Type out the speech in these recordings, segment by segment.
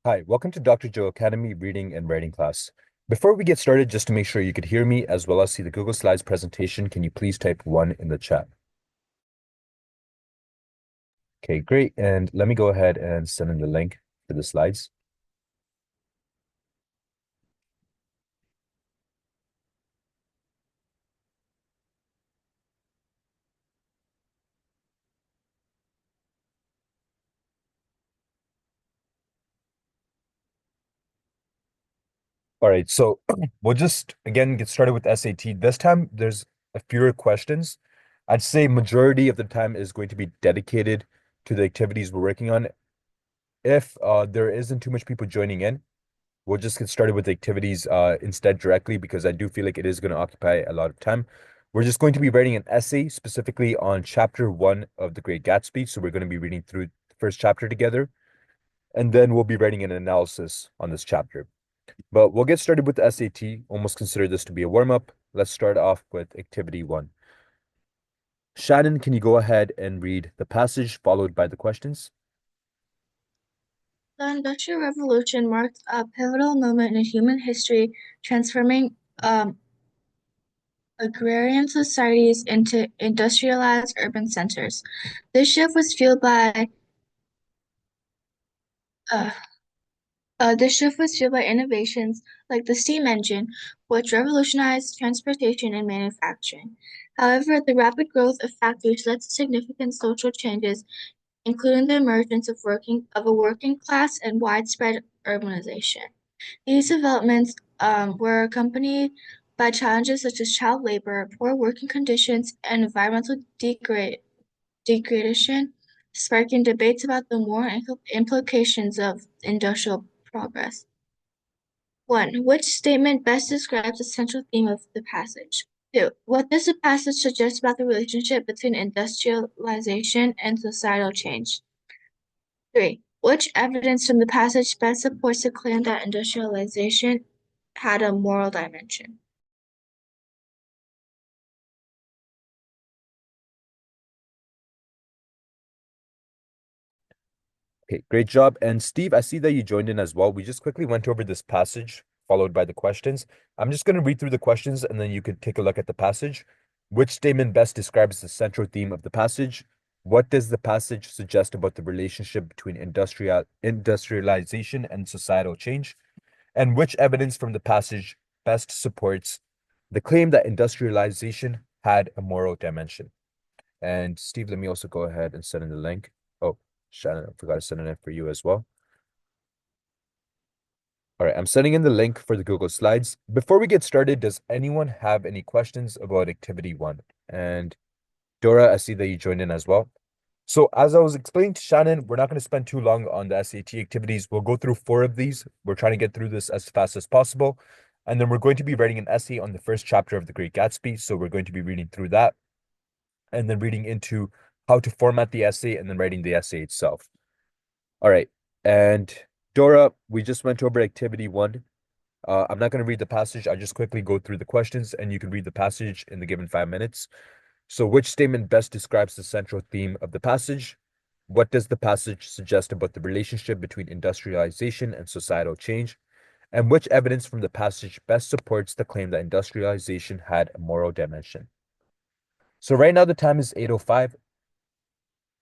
Hi, welcome to Dr. Joe Academy reading and writing class. Before we get started, just to make sure you could hear me as well as see the Google Slides presentation, can you please type 1 in the chat? Okay, great. And let me go ahead and send in the link for the slides. All right, so we'll just again get started with SAT. This time there's a fewer questions. I'd say majority of the time is going to be dedicated to the activities we're working on. If there isn't too much people joining in, we'll just get started with the activities instead directly because I do feel like it is going to occupy a lot of time. We're just going to be writing an essay specifically on chapter 1 of The Great Gatsby. So we're going to be reading through the first chapter together, and then we'll be writing an analysis on this chapter. But we'll get started with the SAT. Almost consider this to be a warm-up. Let's start off with activity 1. Shannon, can you go ahead and read the passage followed by the questions? The Industrial Revolution marked a pivotal moment in human history, transforming agrarian societies into industrialized urban centers. This shift was fueled by uh, innovations like the steam engine, which revolutionized transportation and manufacturing. However, the rapid growth of factories led to significant social changes, including the emergence of a working class and widespread urbanization. These developments were accompanied by challenges such as child labor, poor working conditions, and environmental degradation, sparking debates about the moral implications of industrial progress. 1. Which statement best describes the central theme of the passage? 2. What does the passage suggest about the relationship between industrialization and societal change? 3. Which evidence from the passage best supports the claim that industrialization had a moral dimension? Okay, great job. And Steve, I see that you joined in as well. We just quickly went over this passage followed by the questions. I'm just going to read through the questions and then you could take a look at the passage. Which statement best describes the central theme of the passage? What does the passage suggest about the relationship between industrialization and societal change? And which evidence from the passage best supports the claim that industrialization had a moral dimension? And Steve, let me also go ahead and send in the link. Oh, Shannon, I forgot to send it in for you as well. All right, I'm sending in the link for the Google Slides. Before we get started, does anyone have any questions about activity 1? And Dora, I see that you joined in as well. So as I was explaining to Shannon, we're not going to spend too long on the SAT activities. We'll go through 4 of these. We're trying to get through this as fast as possible. And then we're going to be writing an essay on the first chapter of The Great Gatsby. So we're going to be reading through that and then reading into how to format the essay and then writing the essay itself. All right. And Dora, we just went over activity 1. I'm not going to read the passage. I'll just quickly go through the questions and you can read the passage in the given 5 minutes. So, which statement best describes the central theme of the passage? What does the passage suggest about the relationship between industrialization and societal change? And which evidence from the passage best supports the claim that industrialization had a moral dimension? So, right now the time is 8:05.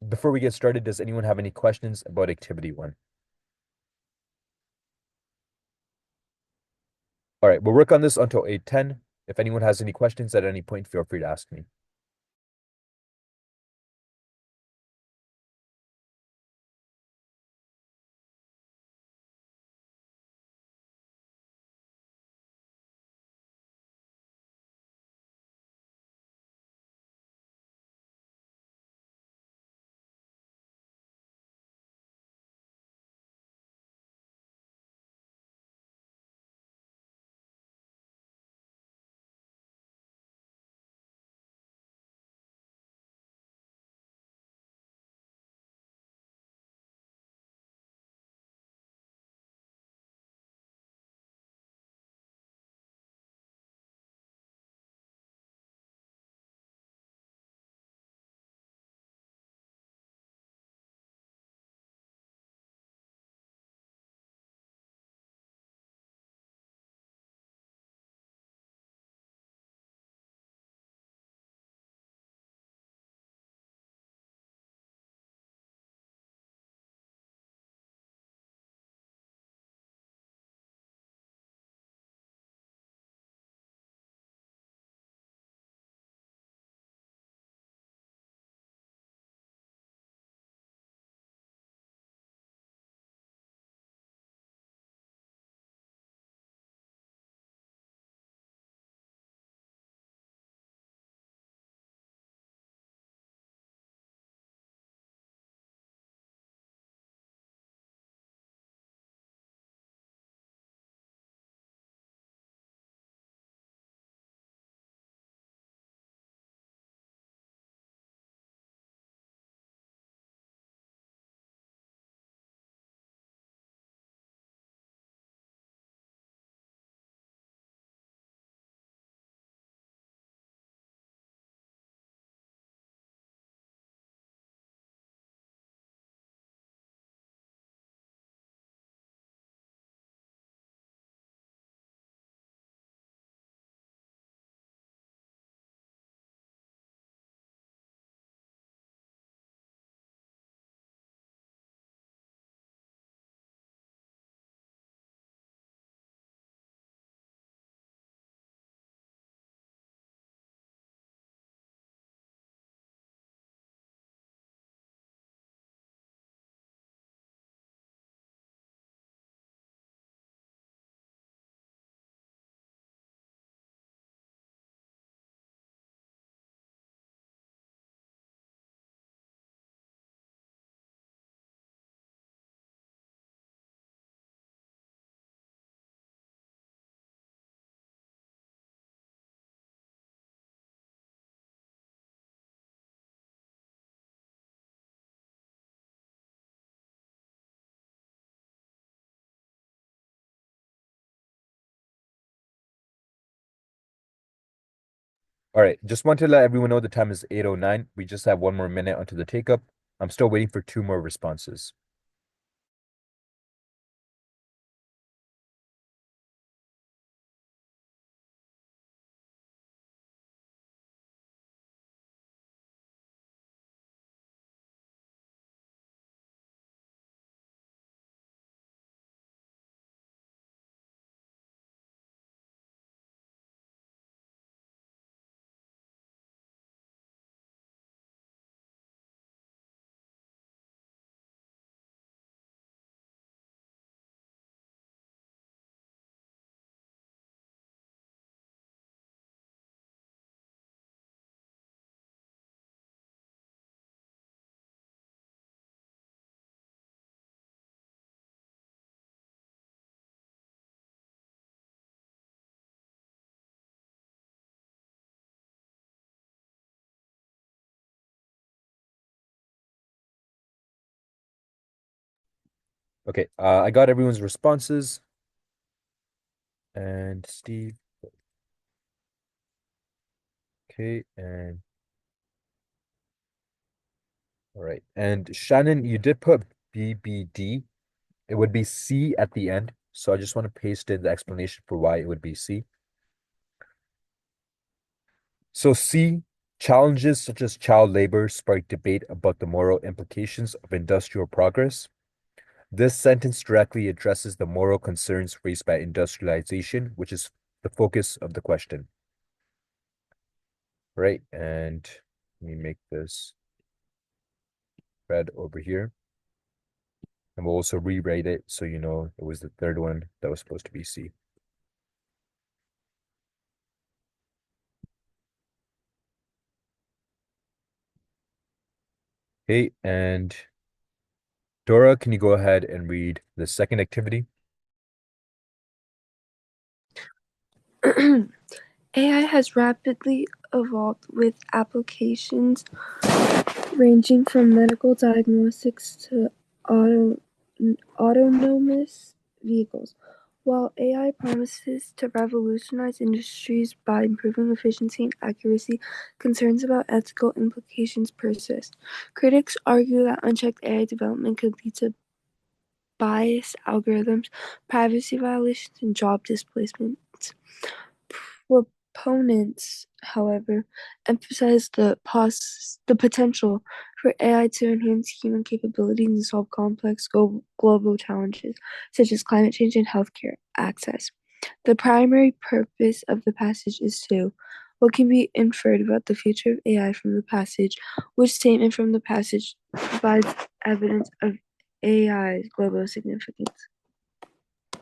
Before we get started, does anyone have any questions about activity 1? All right, we'll work on this until 8:10. If anyone has any questions at any point, feel free to ask me. All right, just want to let everyone know the time is 8:09. We just have one more minute onto the take up. I'm still waiting for two more responses. Okay, I got everyone's responses. And Steve, okay, and all right. And Shannon, you did put BBD. It would be C at the end. So I just want to paste in the explanation for why it would be C. So C, challenges such as child labor spark debate about the moral implications of industrial progress. This sentence directly addresses the moral concerns raised by industrialization, which is the focus of the question. Right, and let me make this red over here. And we'll also rewrite it so you know it was the third one that was supposed to be C. Okay, and Dora, can you go ahead and read the second activity? AI has rapidly evolved with applications ranging from medical diagnostics to autonomous vehicles. While AI promises to revolutionize industries by improving efficiency and accuracy, concerns about ethical implications persist. Critics argue that unchecked AI development could lead to biased algorithms, privacy violations, and job displacement. Proponents, however, emphasize the potential for AI to enhance human capabilities and solve complex global challenges such as climate change and healthcare access. The primary purpose of the passage is to what can be inferred about the future of AI from the passage? Which statement from the passage provides evidence of AI's global significance?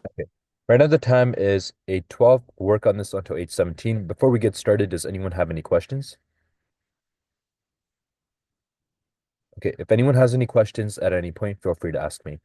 Okay. Right now the time is 8:12. We'll work on this until 8:17. Before we get started, does anyone have any questions? Okay, if anyone has any questions at any point, feel free to ask me.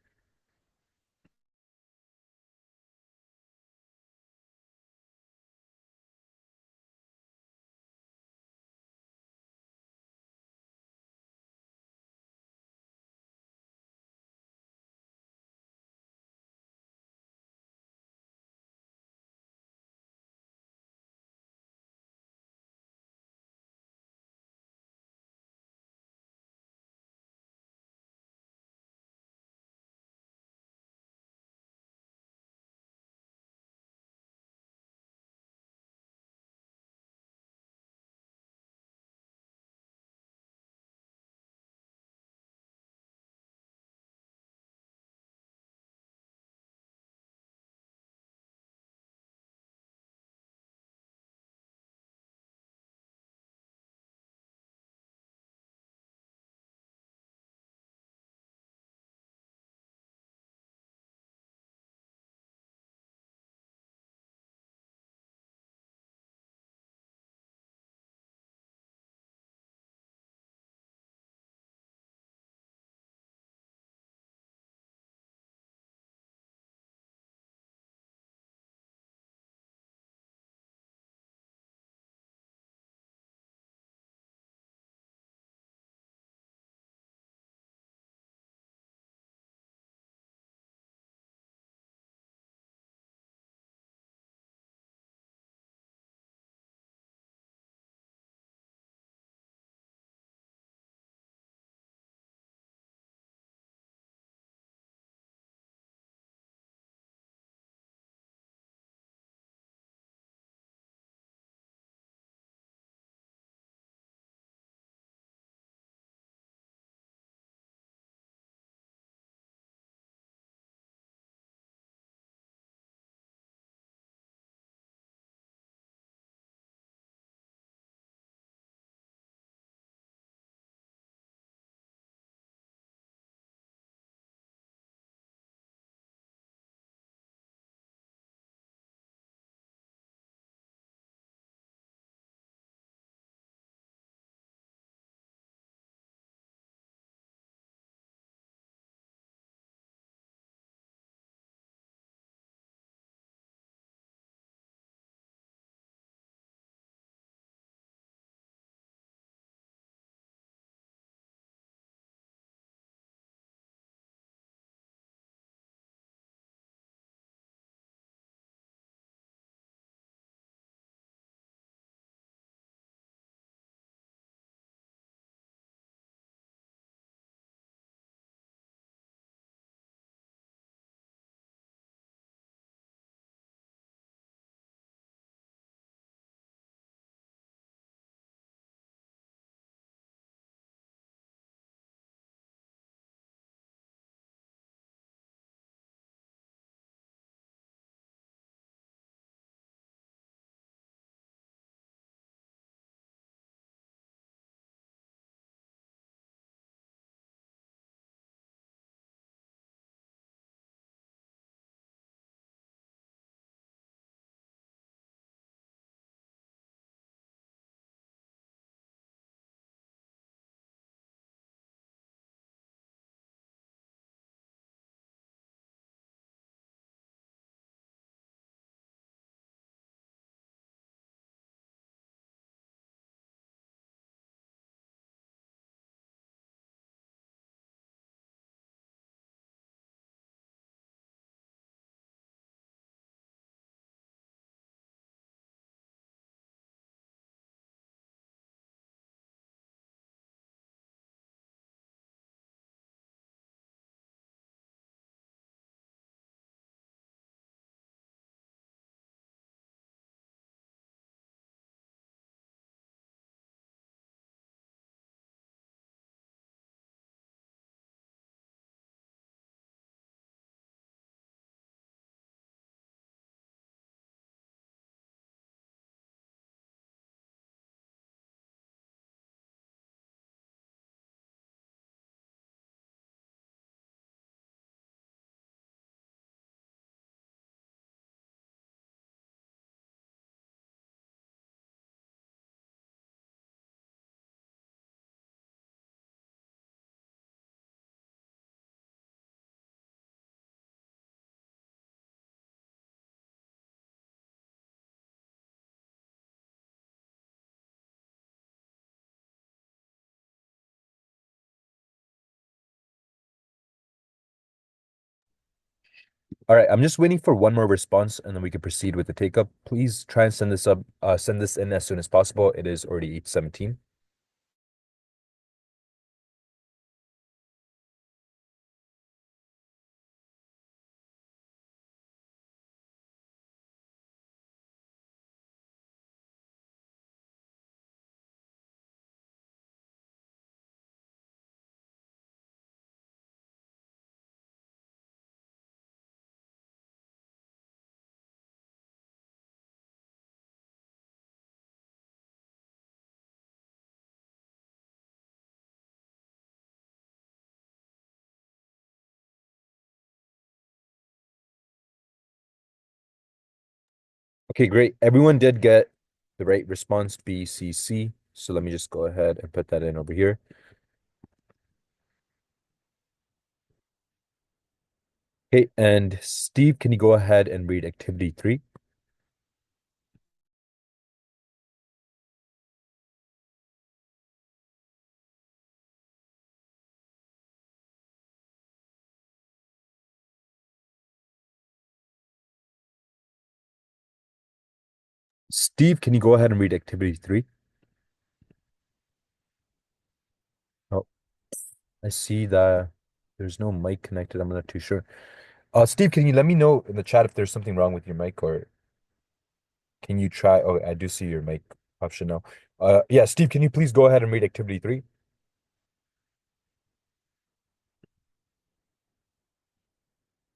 All right, I'm just waiting for one more response and then we can proceed with the take up. Please try and send this in as soon as possible. It is already 8:17. Okay, great. Everyone did get the right response, B, C, C. So let me just go ahead and put that in over here. Okay, and Steve, can you go ahead and read activity 3? Steve, can you go ahead and read activity 3? Oh, I see that there's no mic connected. I'm not too sure. Steve, can you let me know in the chat if there's something wrong with your mic, or can you try? Oh, I do see your mic option now. Yeah, Steve, can you please go ahead and read activity 3?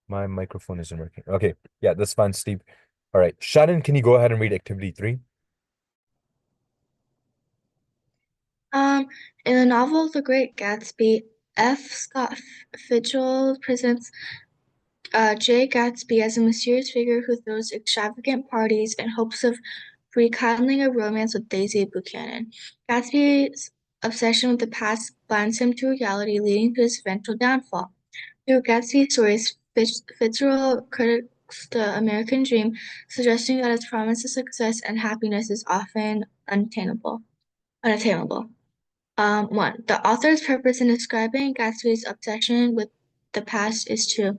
My microphone isn't working. Okay, yeah, that's fine, Steve. All right, Shannon, can you go ahead and read activity 3? In the novel The Great Gatsby, F. Scott Fitzgerald presents Jay Gatsby as a mysterious figure who throws extravagant parties in hopes of rekindling a romance with Daisy Buchanan. Gatsby's obsession with the past blinds him to reality, leading to his eventual downfall. Through Gatsby's stories, Fitzgerald critiques the American dream, suggesting that its promise of success and happiness is often unattainable. 1. The author's purpose in describing Gatsby's obsession with the past is to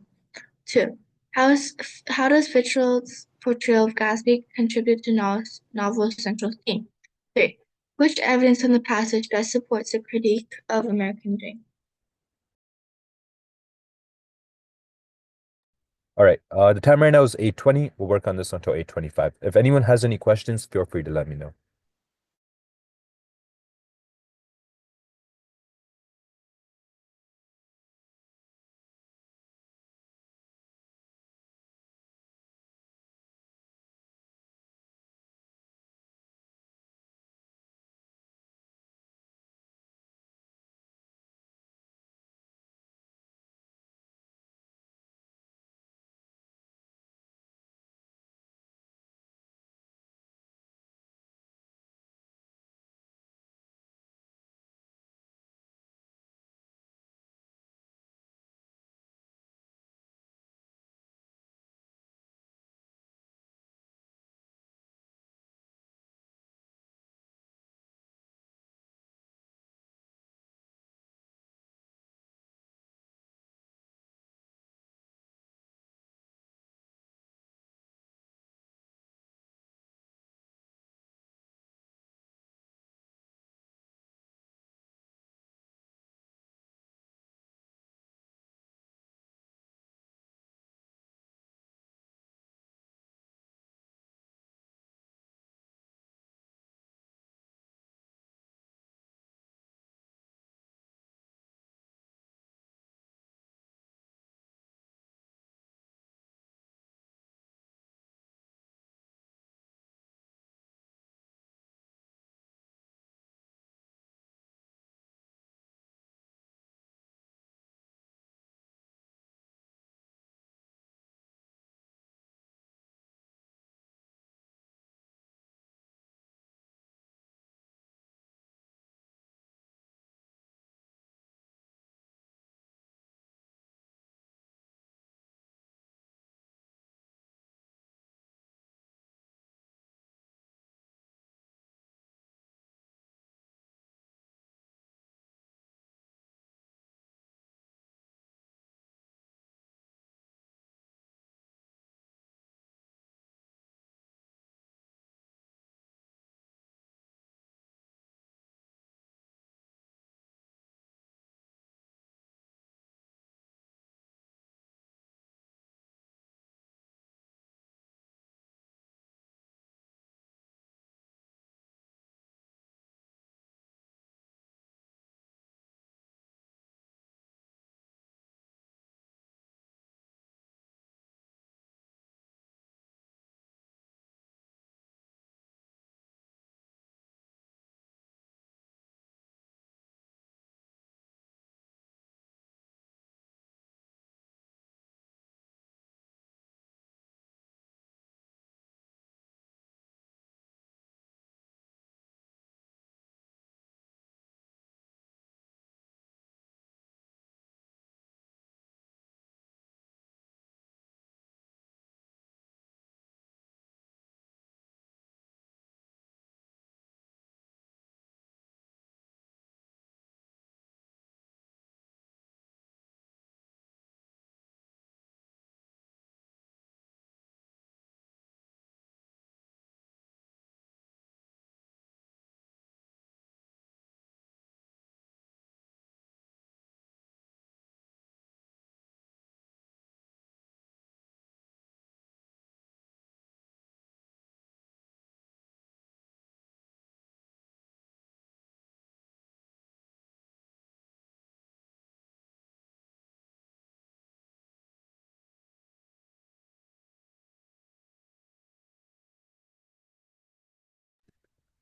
2. How does Fitzgerald's portrayal of Gatsby contribute to novel's central theme? 3. Which evidence in the passage best supports the critique of American dream? All right, the time right now is 8:20. We'll work on this until 8:25. If anyone has any questions, feel free to let me know.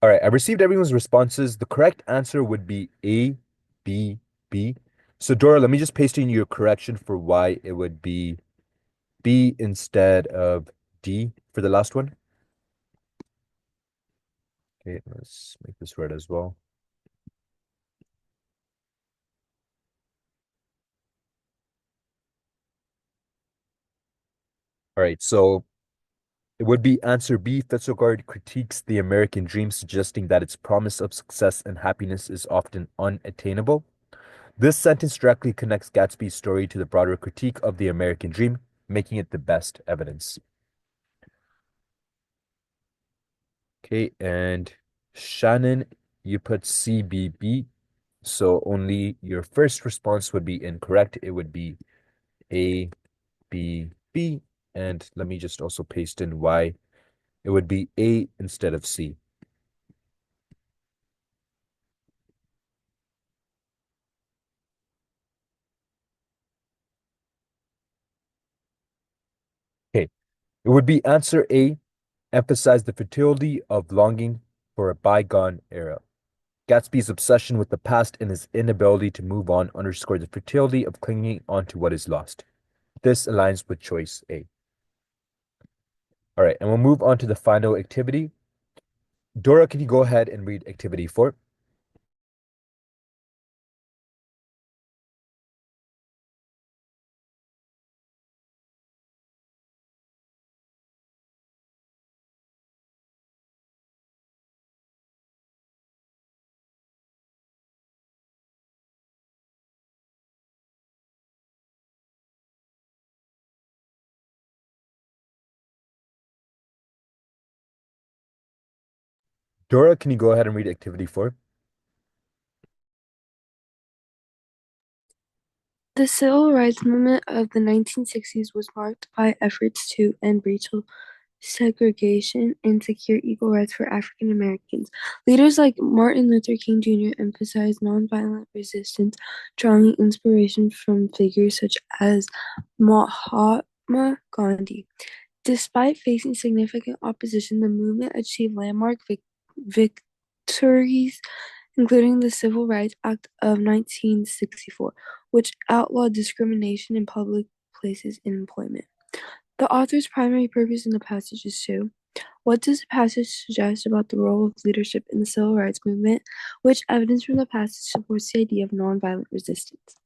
All right, I received everyone's responses. The correct answer would be A, B, B. So Dora, let me just paste in your correction for why it would be B instead of D for the last one. Okay, let's make this red as well. All right, so it would be answer B. Fitzgerald critiques the American dream, suggesting that its promise of success and happiness is often unattainable. This sentence directly connects Gatsby's story to the broader critique of the American dream, making it the best evidence. Okay, and Shannon, you put CBB, so only your first response would be incorrect. It would be A, B, B. And let me just also paste in why it would be A instead of C. Okay, it would be answer A, emphasize the futility of longing for a bygone era. Gatsby's obsession with the past and his inability to move on underscore the futility of clinging on to what is lost. This aligns with choice A. All right, and we'll move on to the final activity. Dora, can you go ahead and read activity 4? Dora, can you go ahead and read activity 4? The civil rights movement of the 1960s was marked by efforts to end racial segregation and secure equal rights for African Americans. Leaders like Martin Luther King Jr. emphasized nonviolent resistance, drawing inspiration from figures such as Mahatma Gandhi. Despite facing significant opposition, the movement achieved landmark victories, including the Civil Rights Act of 1964, which outlawed discrimination in public places and employment. The author's primary purpose in the passage is to: what does the passage suggest about the role of leadership in the civil rights movement? Which evidence from the passage supports the idea of nonviolent resistance?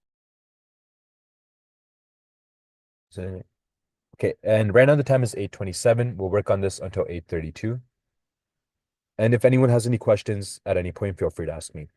Okay, and right now the time is 8:27. We'll work on this until 8:32. And if anyone has any questions at any point, feel free to ask me.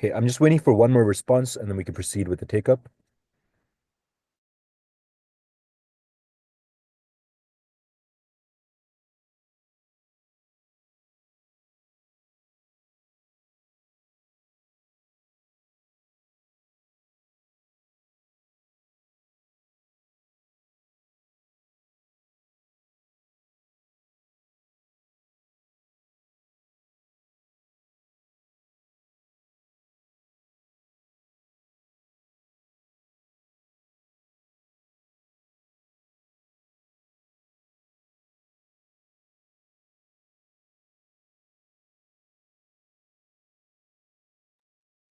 Okay, I'm just waiting for one more response and then we can proceed with the take-up.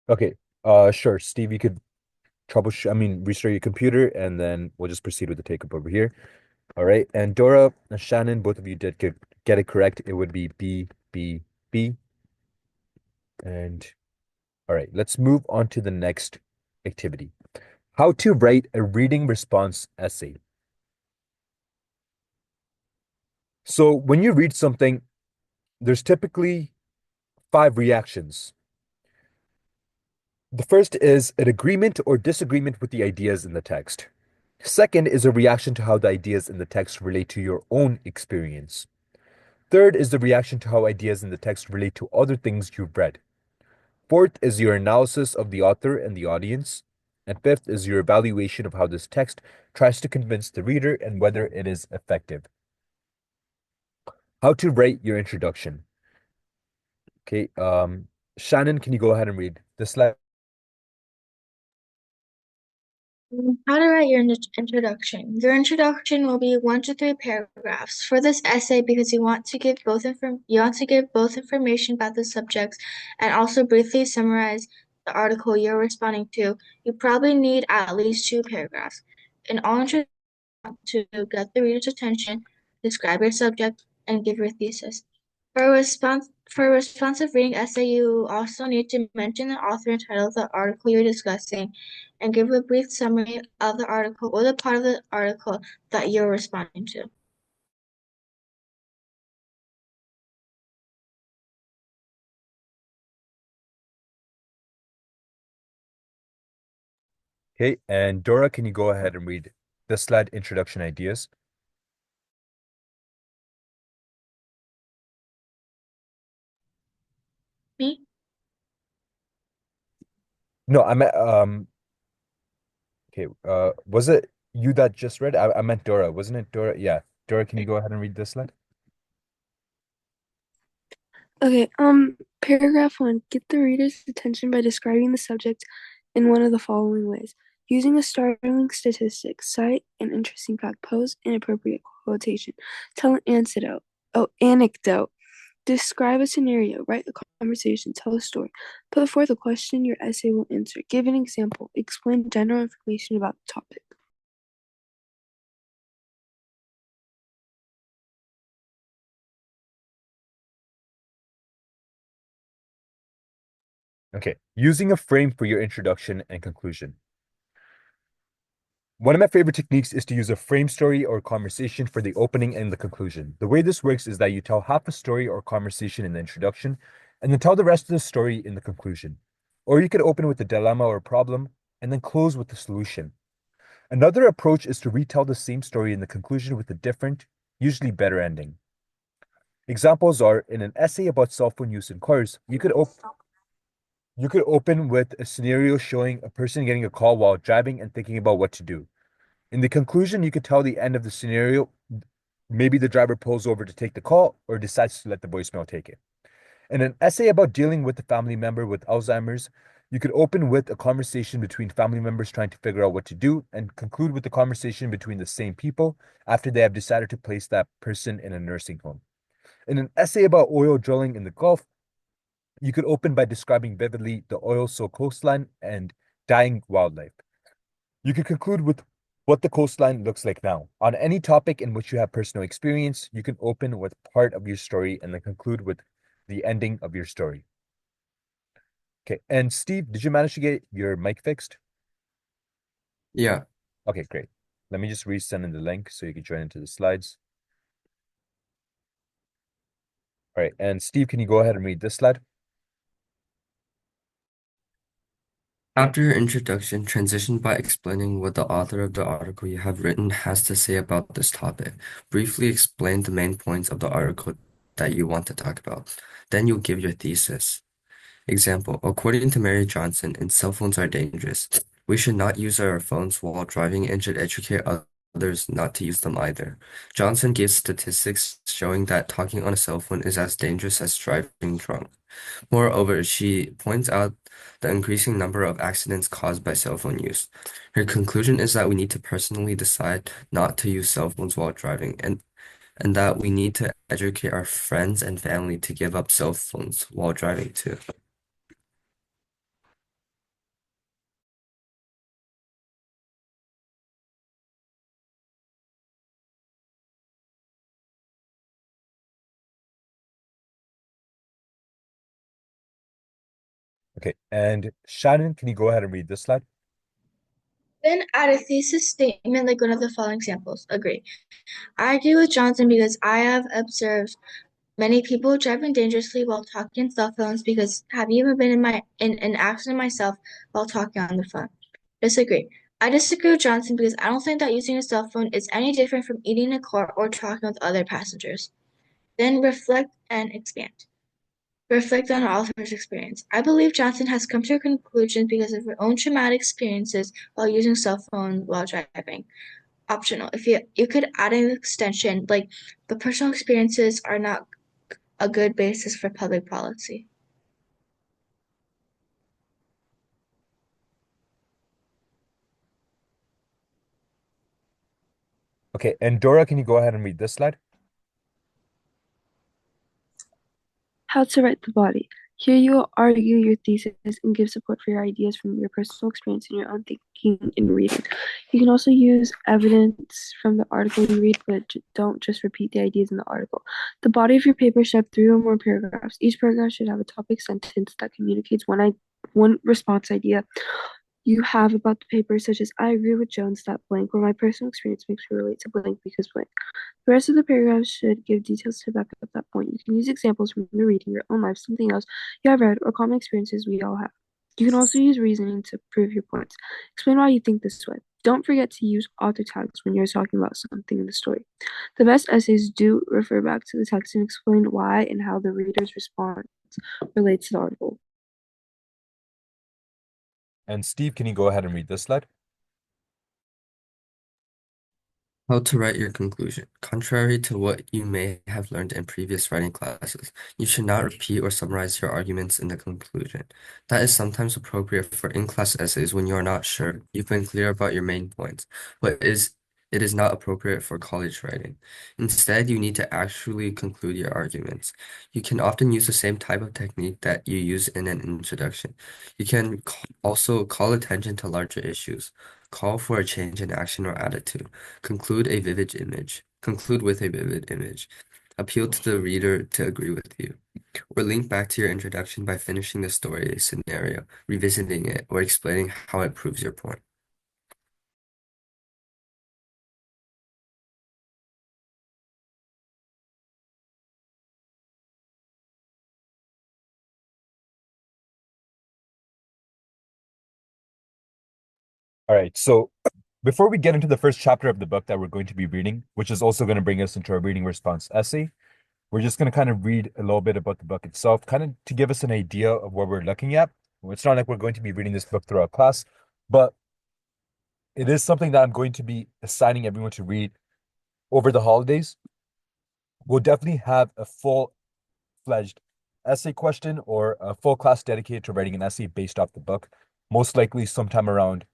Okay, sure. Steve, you could restart your computer and then we'll just proceed with the take-up over here. All right, and Dora and Shannon, both of you did get it correct. It would be B, B, B. And all right, let's move on to the next activity. How to write a reading response essay. So when you read something, there's typically 5 reactions. The first is an agreement or disagreement with the ideas in the text. Second is a reaction to how the ideas in the text relate to your own experience. Third is the reaction to how ideas in the text relate to other things you've read. Fourth is your analysis of the author and the audience. And fifth is your evaluation of how this text tries to convince the reader and whether it is effective. How to write your introduction. Okay, Shannon, can you go ahead and read this slide? How to write your introduction. Your introduction will be 1 to 3 paragraphs for this essay because you want to give both information about the subjects and also briefly summarize the article you're responding to. You probably need at least 2 paragraphs. In all introduction to get the reader's attention, describe your subject, and give your thesis. For a responsive reading essay, you also need to mention the author and title of the article you're discussing and give a brief summary of the article or the part of the article that you're responding to. Okay, and Dora, can you go ahead and read this slide, introduction ideas? Me? No, I meant okay, was it you that just read? I meant Dora, wasn't it Dora? Yeah. Dora, can you go ahead and read this slide? Okay, paragraph 1. Get the reader's attention by describing the subject in one of the following ways. Using a startling statistic, cite an interesting fact, pose an appropriate quotation, tell an anecdote, describe a scenario, write a conversation, tell a story, put forth a question your essay will answer, give an example, explain general information about the topic. Okay, using a frame for your introduction and conclusion. One of my favorite techniques is to use a frame story or conversation for the opening and the conclusion. The way this works is that you tell half a story or conversation in the introduction and then tell the rest of the story in the conclusion. Or you could open with a dilemma or problem and then close with the solution. Another approach is to retell the same story in the conclusion with a different, usually better ending. Examples are in an essay about cell phone use in cars, you could open with a scenario showing a person getting a call while driving and thinking about what to do. In the conclusion, you could tell the end of the scenario. Maybe the driver pulls over to take the call or decides to let the voicemail take it. In an essay about dealing with a family member with Alzheimer's, you could open with a conversation between family members trying to figure out what to do and conclude with a conversation between the same people after they have decided to place that person in a nursing home. In an essay about oil drilling in the Gulf, you could open by describing vividly the oil-soaked coastline and dying wildlife. You could conclude with what the coastline looks like now. On any topic in which you have personal experience, you can open with part of your story and then conclude with the ending of your story. Okay, and Steve, did you manage to get your mic fixed? Yeah. Okay, great. Let me just resend in the link so you can join into the slides. All right, and Steve, can you go ahead and read this slide? After your introduction, transition by explaining what the author of the article you have written has to say about this topic. Briefly explain the main points of the article that you want to talk about. Then you'll give your thesis. Example, according to Mary Johnson, and cell phones are dangerous. We should not use our phones while driving and should educate others not to use them either. Johnson gives statistics showing that talking on a cell phone is as dangerous as driving drunk. Moreover, she points out the increasing number of accidents caused by cell phone use. Her conclusion is that we need to personally decide not to use cell phones while driving, and that we need to educate our friends and family to give up cell phones while driving too. Okay, and Shannon, can you go ahead and read this slide? Then add a thesis statement like one of the following examples. Agree. I agree with Johnson because I have observed many people driving dangerously while talking on cell phones because have even been in an accident myself while talking on the phone. Disagree. I disagree with Johnson because I don't think that using a cell phone is any different from eating in a car or talking with other passengers. Then reflect and expand. Reflect on our author's experience. I believe Johnson has come to a conclusion because of her own traumatic experiences while using cell phone while driving. Optional. If you could add an extension like the personal experiences are not a good basis for public policy. Okay, and Dora, can you go ahead and read this slide? How to write the body. Here you will argue your thesis and give support for your ideas from your personal experience and your own thinking and reading. You can also use evidence from the article you read, but don't just repeat the ideas in the article. The body of your paper should have 3 or more paragraphs. Each paragraph should have a topic sentence that communicates one response idea you have about the paper, such as I agree with Jones that blank, or my personal experience makes me relate to blank because blank. The rest of the paragraph should give details to back up that point. You can use examples from your reading, your own life, something else you have read, or common experiences we all have. You can also use reasoning to prove your points. Explain why you think this way. Don't forget to use author tags when you're talking about something in the story. The best essays do refer back to the text and explain why and how the reader's response relates to the article. And Steve, can you go ahead and read this slide? How to write your conclusion. Contrary to what you may have learned in previous writing classes, you should not repeat or summarize your arguments in the conclusion. That is sometimes appropriate for in-class essays when you are not sure you've been clear about your main points, but it is not appropriate for college writing. Instead, you need to actually conclude your arguments. You can often use the same type of technique that you use in an introduction. You can also call attention to larger issues, call for a change in action or attitude. Conclude with a vivid image. Appeal to the reader to agree with you. Or link back to your introduction by finishing the story scenario, revisiting it, or explaining how it proves your point. All right, so before we get into the first chapter of the book that we're going to be reading, which is also going to bring us into our reading response essay, we're just going to kind of read a little bit about the book itself, kind of to give us an idea of what we're looking at. It's not like we're going to be reading this book throughout class, but it is something that I'm going to be assigning everyone to read over the holidays. We'll definitely have a full-fledged essay question or a full class dedicated to writing an essay based off the book, most likely sometime around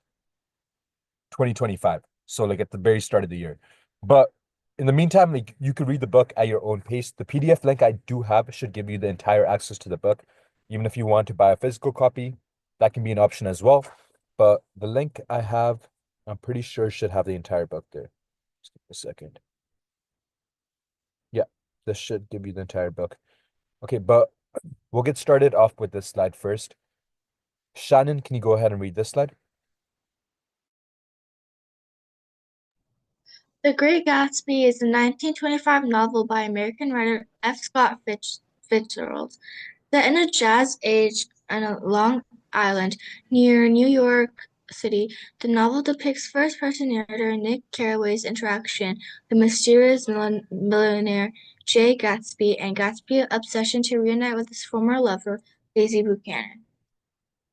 2025. So like at the very start of the year. But in the meantime, like you could read the book at your own pace. The PDF link I do have should give you the entire access to the book. Even if you want to buy a physical copy, that can be an option as well. But the link I have, I'm pretty sure should have the entire book there. Just give me a second. Yeah, this should give you the entire book. Okay, but we'll get started off with this slide first. Shannon, can you go ahead and read this slide? The Great Gatsby is a 1925 novel by American writer F. Scott Fitzgerald. Set in a jazz age and Island near New York City. The novel depicts first-person narrator Nick Carraway's interaction with the mysterious millionaire Jay Gatsby and Gatsby's obsession to reunite with his former lover, Daisy Buchanan.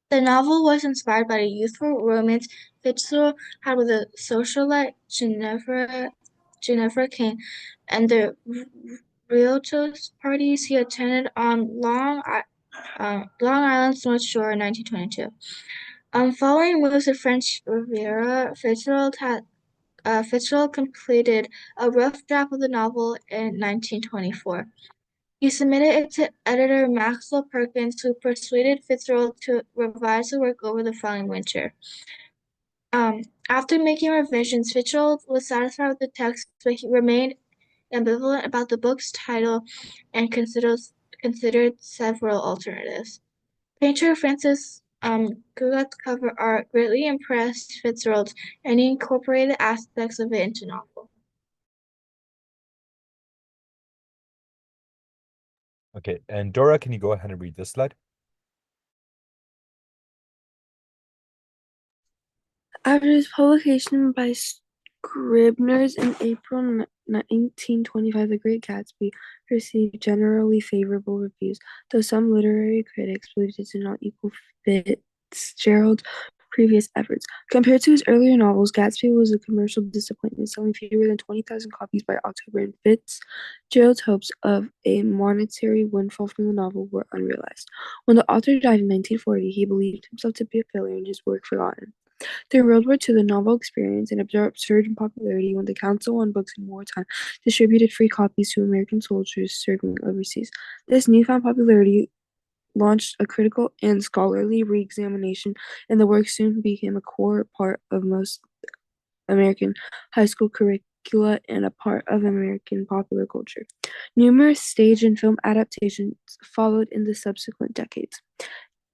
The novel was inspired by the youthful romance Fitzgerald had with the socialite Ginevra King and the Rialtos parties he attended on Long Island's North Shore in 1922. Following moves to French Riviera, Fitzgerald completed a rough draft of the novel in 1924. He submitted it to editor Maxwell Perkins, who persuaded Fitzgerald to revise the work over the following winter. After making revisions, Fitzgerald was satisfied with the text, but he remained ambivalent about the book's title and considered several alternatives. Painter Francis Gougat's cover art greatly impressed Fitzgerald, and he incorporated aspects of it into novel. Okay, and Dora, can you go ahead and read this slide? After its publication by Scribner's in April 1925, The Great Gatsby received generally favorable reviews, though some literary critics believed it did not equal Fitzgerald's previous efforts. Compared to his earlier novels, Gatsby was a commercial disappointment, selling fewer than 20,000 copies by October, and Fitzgerald's hopes of a monetary windfall from the novel were unrealized. When the author died in 1940, he believed himself to be a failure and his work forgotten. During World War II, the novel experienced an abrupt surge in popularity when the Council on Books in Wartime distributed free copies to American soldiers serving overseas. This newfound popularity launched a critical and scholarly re-examination, and the work soon became a core part of most American high school curricula and a part of American popular culture. Numerous stage and film adaptations followed in the subsequent decades.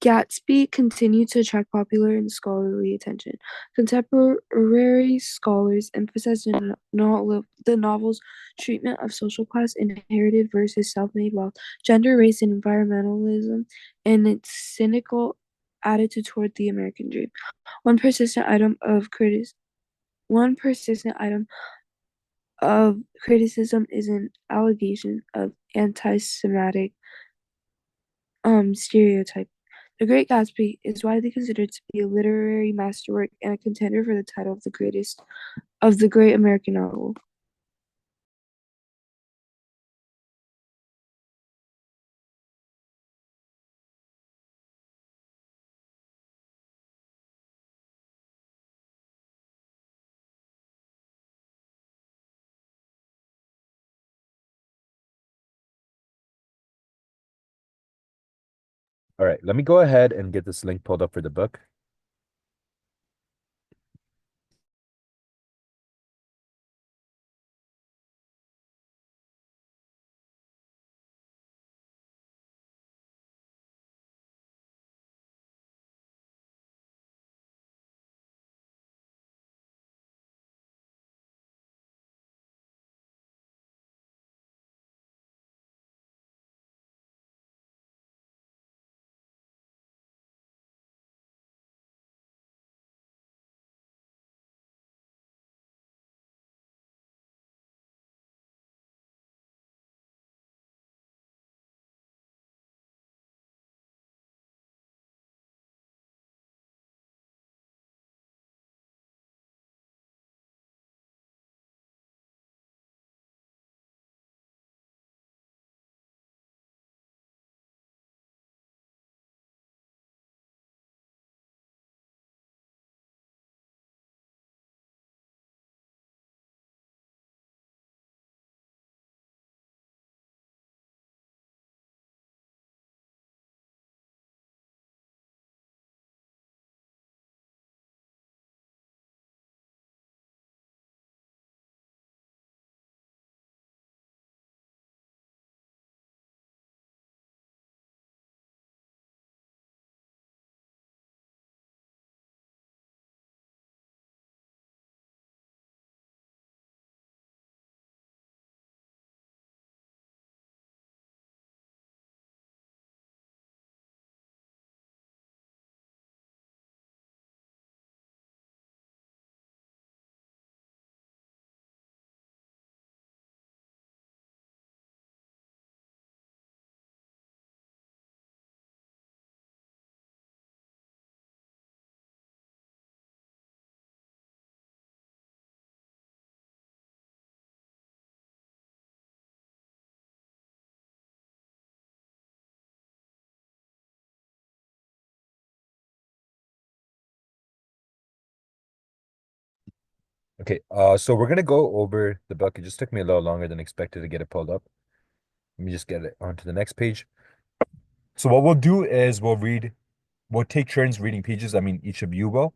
Gatsby continued to attract popular and scholarly attention. Contemporary scholars emphasized the novel's treatment of social class, inherited versus self-made wealth, gender, race, and environmentalism, and its cynical attitude toward the American dream. One persistent item of criticism is an allegation of anti-Semitic stereotype. The Great Gatsby is widely considered to be a literary masterwork and a contender for the title of the great American novel. All right, let me go ahead and get this link pulled up for the book. Okay, so we're gonna go over the book. It just took me a little longer than expected to get it pulled up. Let me just get it onto the next page. So what we'll do is we'll take turns reading pages. I mean, each of you will.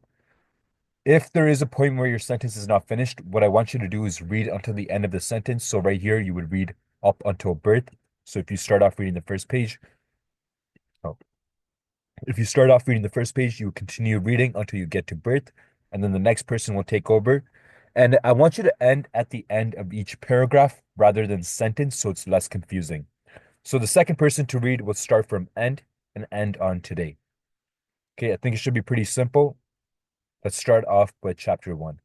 If there is a point where your sentence is not finished, what I want you to do is read until the end of the sentence. So right here, you would read up until birth. So if you start off reading the first page, oh, if you start off reading the first page, you continue reading until you get to birth, and then the next person will take over. And I want you to end at the end of each paragraph rather than sentence, so it's less confusing. So the second person to read will start from end and end on today. Okay, I think it should be pretty simple. Let's start off with chapter 1.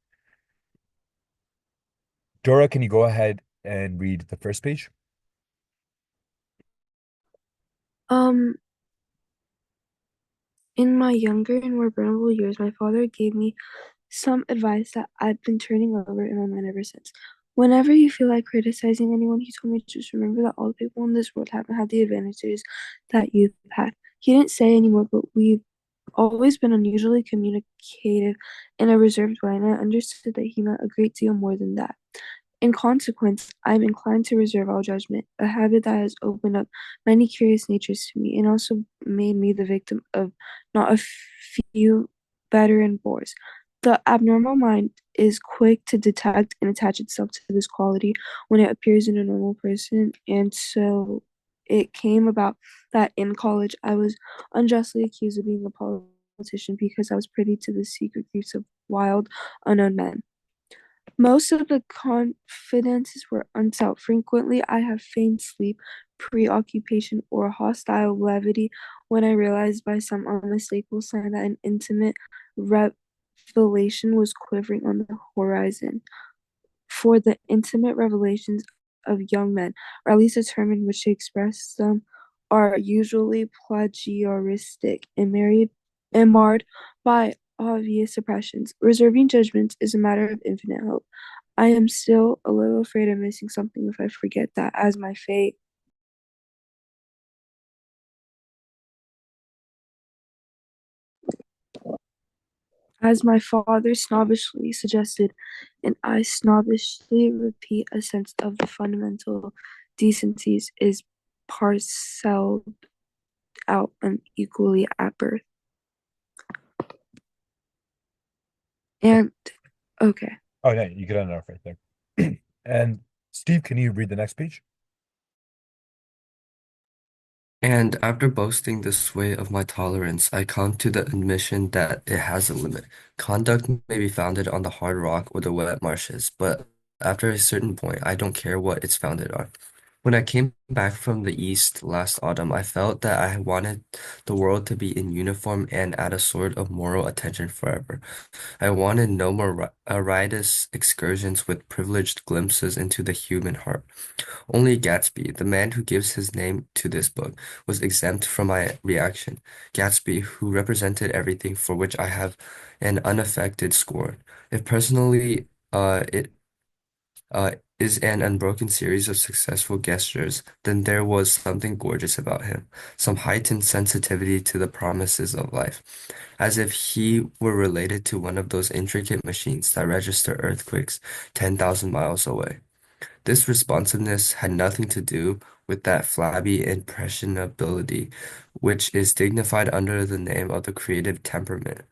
Dora, can you go ahead and read the first page? Um, in my younger and more vulnerable years, my father gave me some advice that I've been turning over in my mind ever since. Whenever you feel like criticizing anyone, he told me to just remember that all the people in this world haven't had the advantages that you've had. He didn't say anymore, but we've always been unusually communicative in a reserved way, and I understood that he meant a great deal more than that. In consequence, I'm inclined to reserve all judgment, a habit that has opened up many curious natures to me and also made me the victim of not a few veteran bores. The abnormal mind is quick to detect and attach itself to this quality when it appears in a normal person, and so it came about that in college I was unjustly accused of being a politician because I was privy to the secret griefs of wild, unknown men. Most of the confidences were unsolved. Frequently, I have feigned sleep, preoccupation, or hostile levity when I realized by some unmistakable sign that an intimate revelation was quivering on the horizon. For the intimate revelations of young men, or at least the term in which they express them, are usually plagiaristic and marred by obvious suppressions. Reserving judgments is a matter of infinite hope. I am still a little afraid of missing something if I forget that, as my father snobbishly suggested, and I snobbishly repeat, a sense of the fundamental decencies is parceled out unequally at birth. And okay. Oh, yeah, you get enough right there. And Steve, can you read the next page? And after boasting the sway of my tolerance, I come to the admission that it has a limit. Conduct may be founded on the hard rock or the wet marshes, but after a certain point, I don't care what it's founded on. When I came back from the East last autumn, I felt that I wanted the world to be in uniform and at a sort of moral attention forever. I wanted no more riotous excursions with privileged glimpses into the human heart. Only Gatsby, the man who gives his name to this book, was exempt from my reaction. Gatsby, who represented everything for which I have an unaffected scorn. If personally, it uh, is an unbroken series of successful gestures, then there was something gorgeous about him, some heightened sensitivity to the promises of life, as if he were related to one of those intricate machines that register earthquakes 10,000 miles away. This responsiveness had nothing to do with that flabby impressionability, which is dignified under the name of the creative temperament.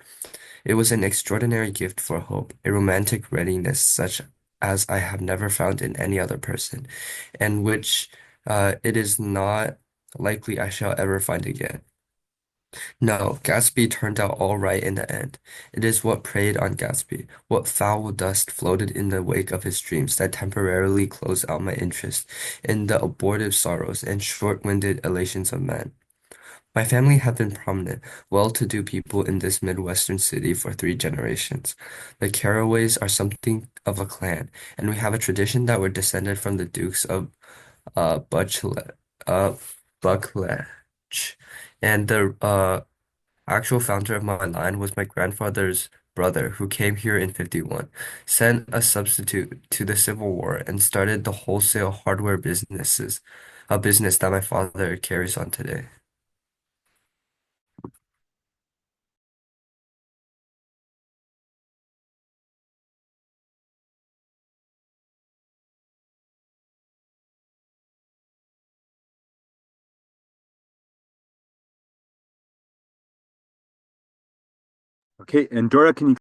It was an extraordinary gift for hope, a romantic readiness such as I have never found in any other person, and which it is not likely I shall ever find again. No, Gatsby turned out all right in the end. It is what preyed on Gatsby, what foul dust floated in the wake of his dreams that temporarily closed out my interest in the abortive sorrows and short-winded elations of men. My family have been prominent, well-to-do people in this Midwestern city for 3 generations. The Carraways are something of a clan, and we have a tradition that we're descended from the Dukes of Buccleuch, uh, Buccleuch, and the actual founder of my line was my grandfather's brother, who came here in 51, sent a substitute to the Civil War, and started the wholesale hardware businesses, a business that my father carries on today. Okay, and Dora, can you